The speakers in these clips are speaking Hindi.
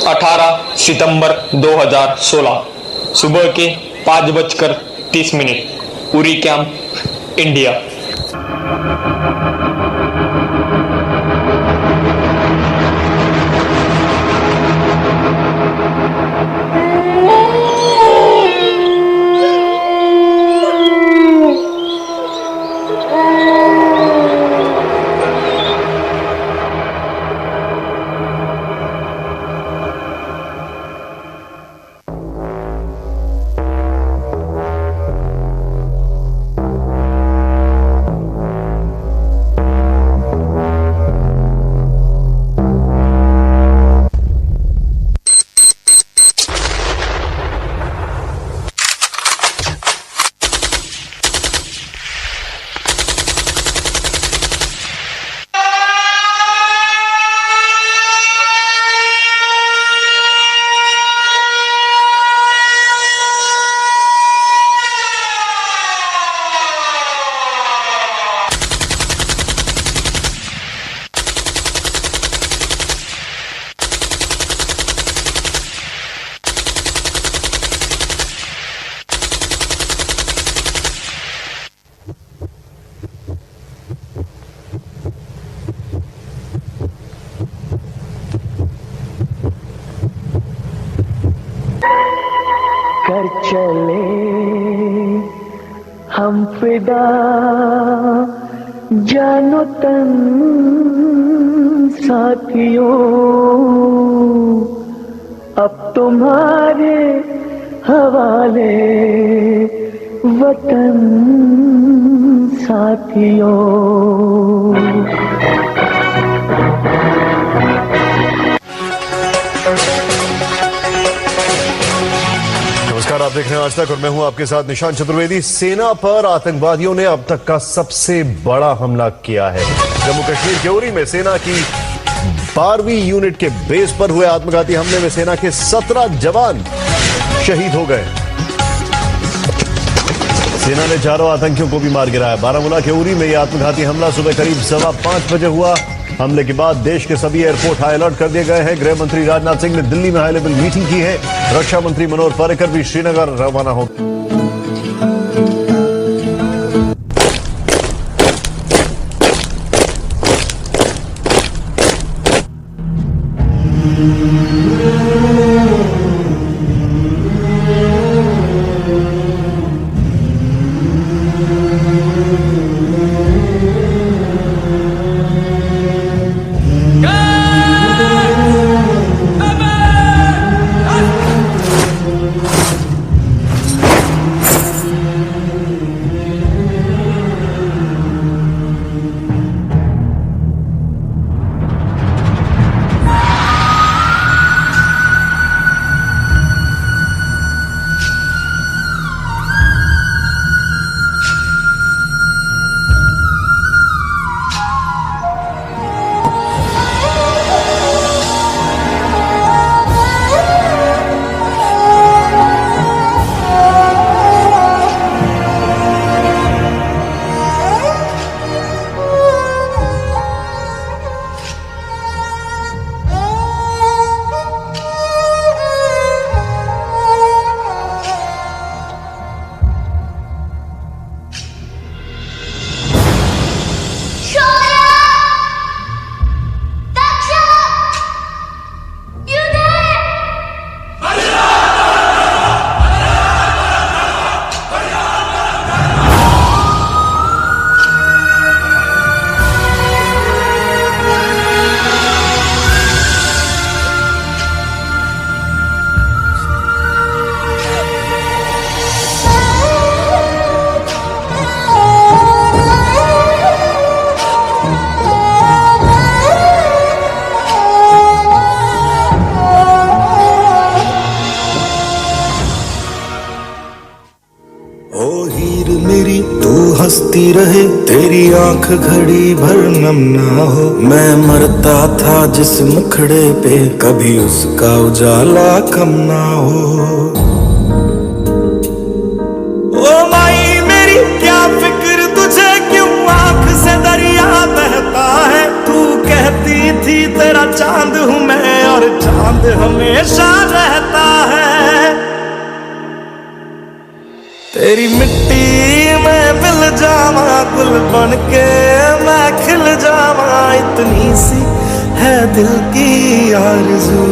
18 सितंबर 2016 सुबह के 5:30 उरी कैंप, इंडिया। कर चले हम फिदा जानो तन साथियों, अब तुम्हारे हवाले वतन साथियों। आप देख रहे हैं आज तक और मैं हूं आपके साथ निशान चतुर्वेदी। सेना पर आतंकवादियों ने अब तक का सबसे बड़ा हमला किया है। जम्मू कश्मीर के उरी में सेना की 12वीं यूनिट के बेस पर हुए आत्मघाती हमले में सेना के 17 जवान शहीद हो गए। सेना ने 4 आतंकियों को भी मार गिराया। बारामूला के उरी में यह आत्मघाती हमला सुबह करीब 5:15 बजे हुआ। हमले के बाद देश के सभी एयरपोर्ट हाई अलर्ट कर दिए गए हैं। गृह मंत्री राजनाथ सिंह ने दिल्ली में हाई लेवल मीटिंग की है। रक्षा मंत्री मनोहर पर्रिकर भी श्रीनगर रवाना हो गए। हंसती रहे तेरी आंख घड़ी भर नम ना हो। मैं मरता था जिस मुखड़े पे कभी उसका उजाला कम ना हो। ओ माई मेरी क्या फिक्र तुझे क्यों आंख से दरिया बहता है। तू कहती थी तेरा चांद हूँ मैं और चांद हमेशा रहता है। तेरी मिट्टी में मिल जावा, गुल बन के मैं खिल जावा, इतनी सी है दिल की आरज़ू।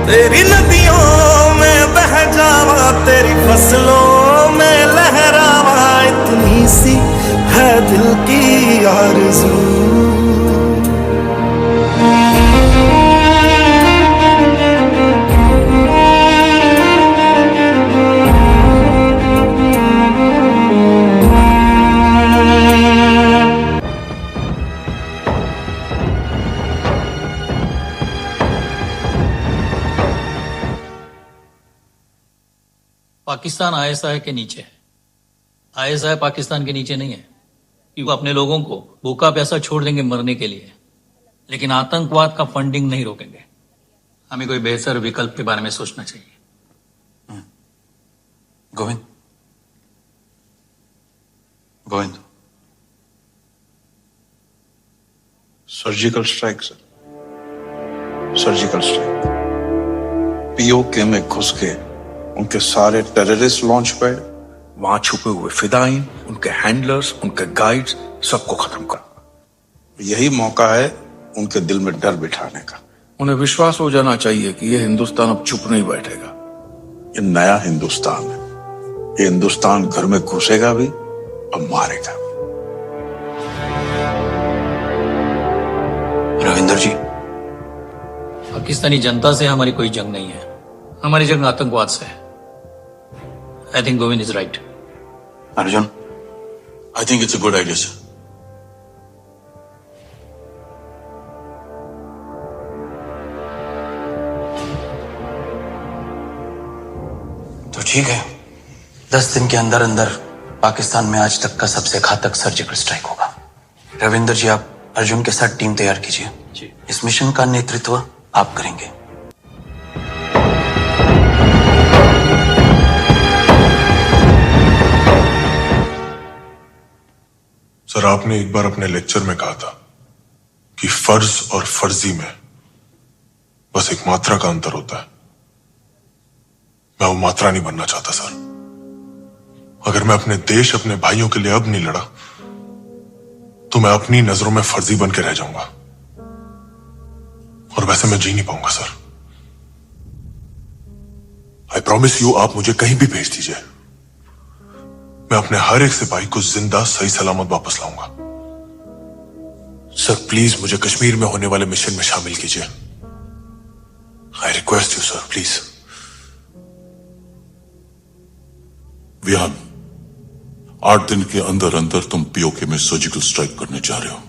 तेरी नदियों में बह जावा, तेरी फसलों में लहरावा, इतनी सी है दिल की आरज़ू। पाकिस्तान आईएसआई के नीचे है। आईएसआई पाकिस्तान के नीचे नहीं है कि वो अपने लोगों को भूखा प्यासा छोड़ देंगे मरने के लिए, लेकिन आतंकवाद का फंडिंग नहीं रोकेंगे। हमें कोई बेहतर विकल्प के बारे में सोचना चाहिए। Govind, Govind, surgical strike sir, surgical strike. PoK में घुस के उनके सारे टेररिस्ट लॉन्च पैड, वहां छुपे हुए फिदाइन, उनके हैंडलर्स, उनके गाइड्स, सबको खत्म कर। यही मौका है उनके दिल में डर बिठाने का। उन्हें विश्वास हो जाना चाहिए कि यह हिंदुस्तान अब चुप नहीं बैठेगा। ये नया हिंदुस्तान है। ये हिंदुस्तान घर में घुसेगा भी और मारेगा भी। रविंदर जी, पाकिस्तानी जनता से हमारी कोई जंग नहीं है, हमारी जंग आतंकवाद से है। I think Govind is right. Arjun, I think it's a good idea sir. तो ठीक है, 10 दिन के अंदर अंदर पाकिस्तान में आज तक का सबसे घातक सर्जिकल स्ट्राइक होगा। रविंदर जी, आप अर्जुन के साथ टीम तैयार कीजिए। इस मिशन का नेतृत्व आप करेंगे। सर, आपने एक बार अपने लेक्चर में कहा था कि फर्ज और फर्जी में बस एक मात्रा का अंतर होता है। मैं वो मात्रा नहीं बनना चाहता सर। अगर मैं अपने देश, अपने भाइयों के लिए अब नहीं लड़ा तो मैं अपनी नजरों में फर्जी बन के रह जाऊंगा, और वैसे मैं जी नहीं पाऊंगा सर। आई प्रॉमिस यू, आप मुझे कहीं भी भेज दीजिए, मैं अपने हर एक सिपाही को जिंदा सही सलामत वापस लाऊंगा। सर प्लीज मुझे कश्मीर में होने वाले मिशन में शामिल कीजिए। I request you sir, please. Vihaan, 8 दिन के अंदर अंदर तुम पीओके में सर्जिकल स्ट्राइक करने जा रहे हो।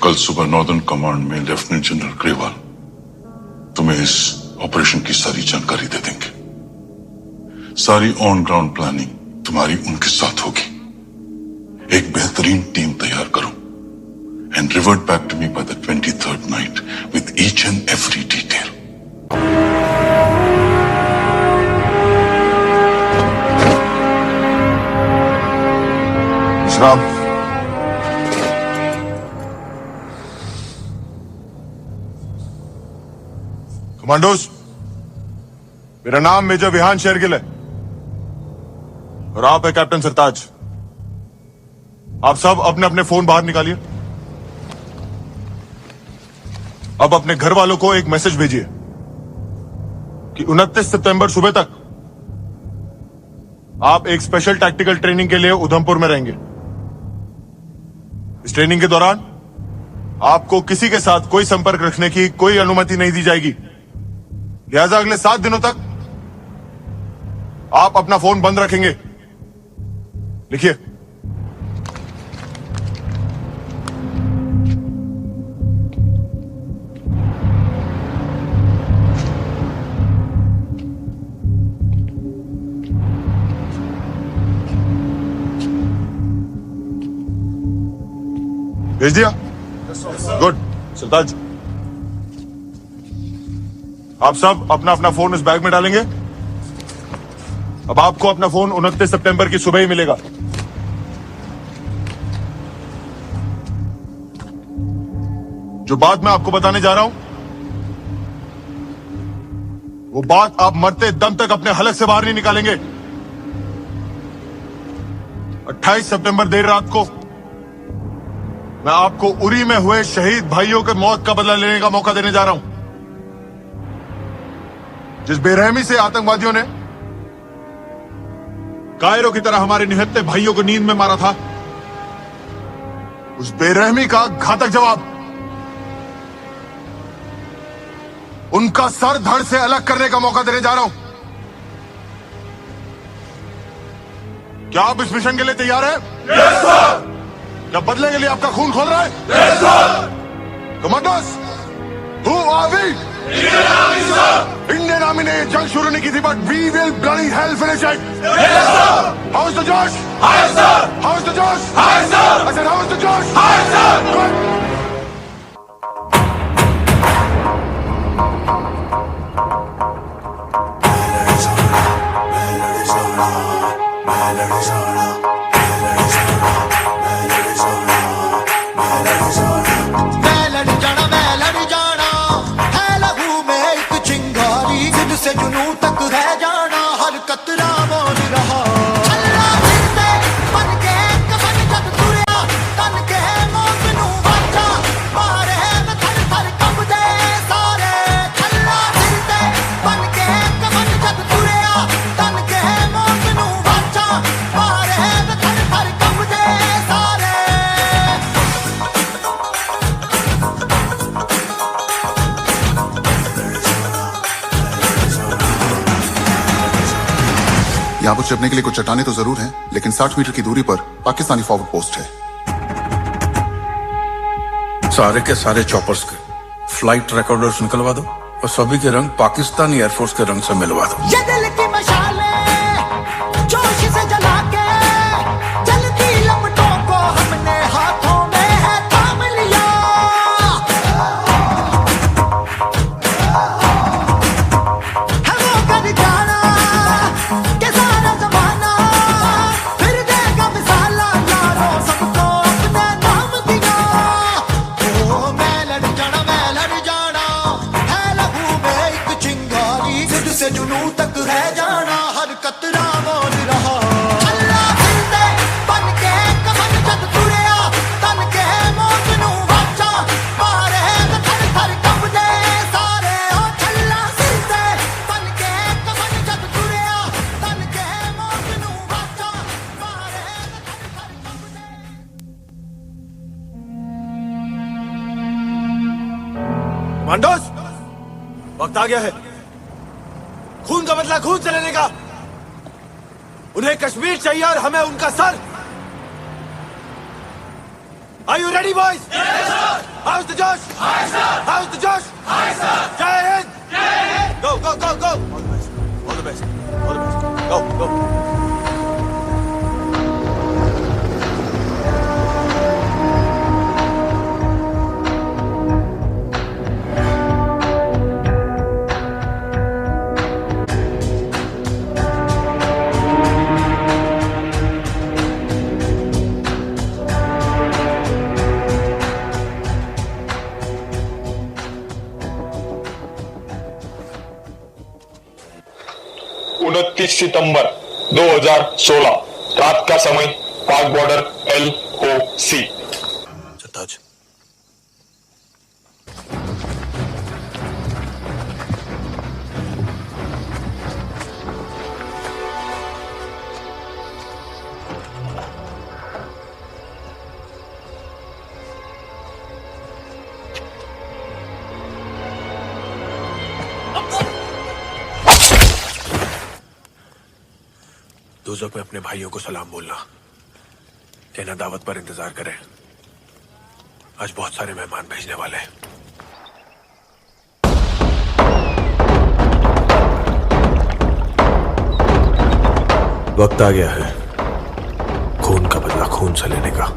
कल सुबह नॉर्दर्न कमांड में लेफ्टिनेंट जनरल ग्रेवाल तुम्हें इस ऑपरेशन की सारी जानकारी दे देंगे। सारी ऑन ग्राउंड प्लानिंग तुम्हारी उनके साथ होगी। एक बेहतरीन टीम तैयार करो and revert back to me by the 23rd night with each and every detail. Ram, commandos, मेरा नाम मेजर विहान शेरगिल है और आप है कैप्टन सरताज। आप सब अपने अपने फोन बाहर निकालिए। अब अपने घर वालों को एक मैसेज भेजिए कि 29 सितंबर सुबह तक आप एक स्पेशल टैक्टिकल ट्रेनिंग के लिए उधमपुर में रहेंगे। इस ट्रेनिंग के दौरान आपको किसी के साथ कोई संपर्क रखने की कोई अनुमति नहीं दी जाएगी। लिहाजा अगले 7 दिनों तक आप अपना फोन बंद रखेंगे। लिखिए। भेज दिया? गुड। सरताज, आप सब अपना अपना फोन इस बैग में डालेंगे। अब आपको अपना फोन 29 सितंबर की सुबह ही मिलेगा। जो बात मैं आपको बताने जा रहा हूं, वो बात आप मरते दम तक अपने हलक से बाहर नहीं निकालेंगे। 28 सितंबर देर रात को मैं आपको उरी में हुए शहीद भाइयों के मौत का बदला लेने का मौका देने जा रहा हूं। जिस बेरहमी से आतंकवादियों ने कायरों की तरह हमारे निहत्थे भाइयों को नींद में मारा था, उस बेरहमी का घातक जवाब उनका सर धड़ से अलग करने का मौका देने जा रहा हूं। क्या आप इस मिशन के लिए तैयार हैं? Yes sir. क्या बदले के लिए आपका खून खोल रहा है? Yes sir. Commanders, who are we? Indian army sir. Indian army ने जंग शुरू नहीं की थी, but we will bloody hell finish it. Yes sir. How is the josh? High sir. How is the josh? High sir. I said how is the josh? High sir. Good. से जुनू तक है जाना, हर कतरा बोल रहा। अल्लाह जिंदे बन के कफन जब तुरिया, तन के मौत नू बाचा मारे न थर थर कंबदे सारे। अल्लाह जिंदे बन के कफन जब तुरिया, तन के मौत नू बाचा मारे न थर थर कंबदे सारे। यहाँ पर चढ़ने के लिए कुछ चट्टानें तो जरूर हैं, लेकिन 60 मीटर की दूरी पर पाकिस्तानी फॉरवर्ड पोस्ट है। सारे के सारे चॉपर्स के फ्लाइट रिकॉर्डर्स निकलवा दो और सभी के रंग पाकिस्तानी एयरफोर्स के रंग से मिलवा दो। ये दिल की मशालें जोश से जला के जलती लपटों को हमने हाथों में है थाम लिया। है वो कर जाना के सारा जमाना फिर देगा मिसाला, यारों सबको अपने नाम दिया। ओ मैं लड़ जाना है लहू में एक चिंगारी, जिद से जुनू तक है जाना, हर कतरा बोल रहा। अल्लाह जिंदे बन के कफन जब तुरिया, तन के मौत नू बाचा मारे न थर थर कंबदे सारे। ओ अल्लाह जिंदे बन के कफन जब तुरिया, तन के मौत नू बाचा मारे न थर थर कंबदे। कमांडोस, वक्त आ गया है खून का बदला खून से लेने का। उन्हें कश्मीर चाहिए और हमें उनका sir. Are you ready, boys? Yes, sir. How's the Josh? Hi, sir. How's the Josh? Hi, sir. Jai Hind. Jai Hind. Go, go, go, go. All the best. All the best. All the best. Go, go. सितंबर 2016 रात का समय, पाक बॉर्डर LOC। सरताज, दोजख में अपने भाइयों को सलाम बोलना, कहना दावत पर इंतजार करें, आज बहुत सारे मेहमान भेजने वाले हैं। वक्त आ गया है खून का बदला खून से लेने का।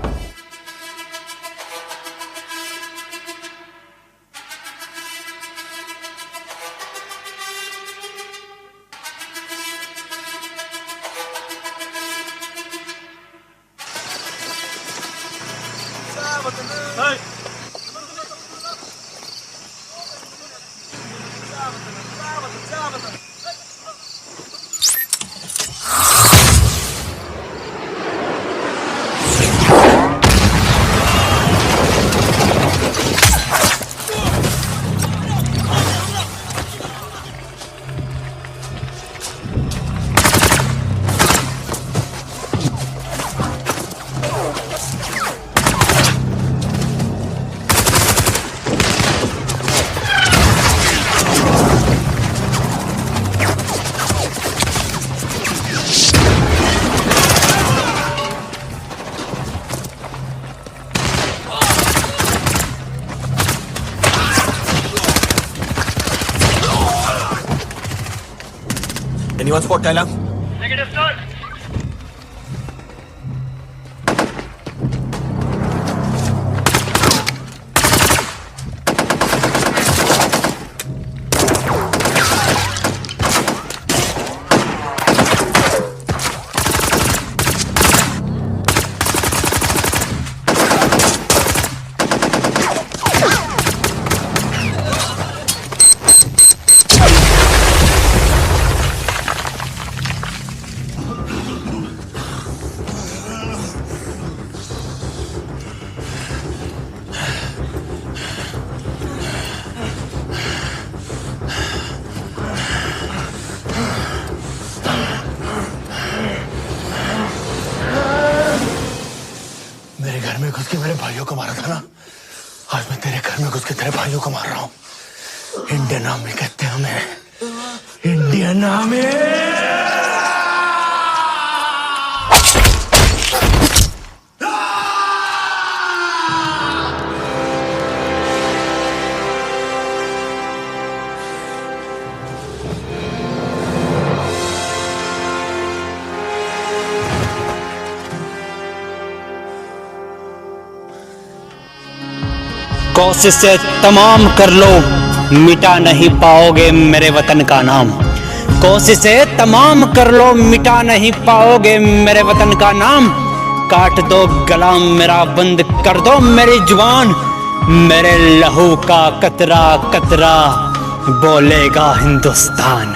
Anyone spot Kailang? मेरे घर में घुस के मेरे भाइयों को मारा था ना, आज मैं तेरे घर में घुस के तेरे भाइयों को मार रहा हूँ। इंडियन आर्मी कहते हैं हमें, इंडियन आर्मी। कोशिशें तमाम कर लो, मिटा नहीं पाओगे मेरे वतन का नाम। कोशिशें तमाम कर लो, मिटा नहीं पाओगे मेरे वतन का नाम। काट दो गला मेरा, बंद कर दो मेरी जुबान। मेरे लहू का कतरा कतरा बोलेगा हिंदुस्तान।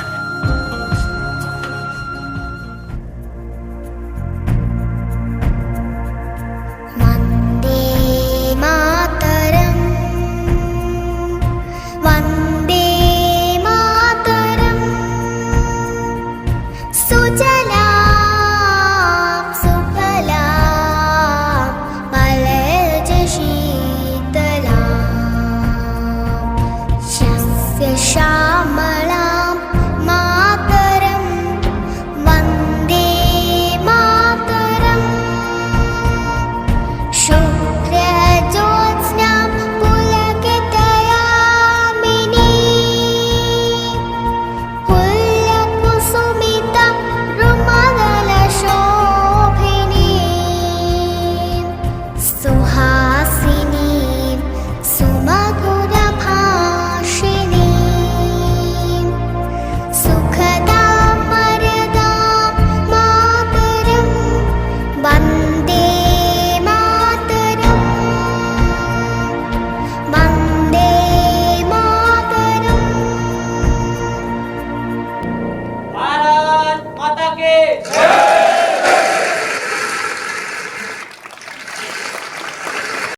भारत माता की जय।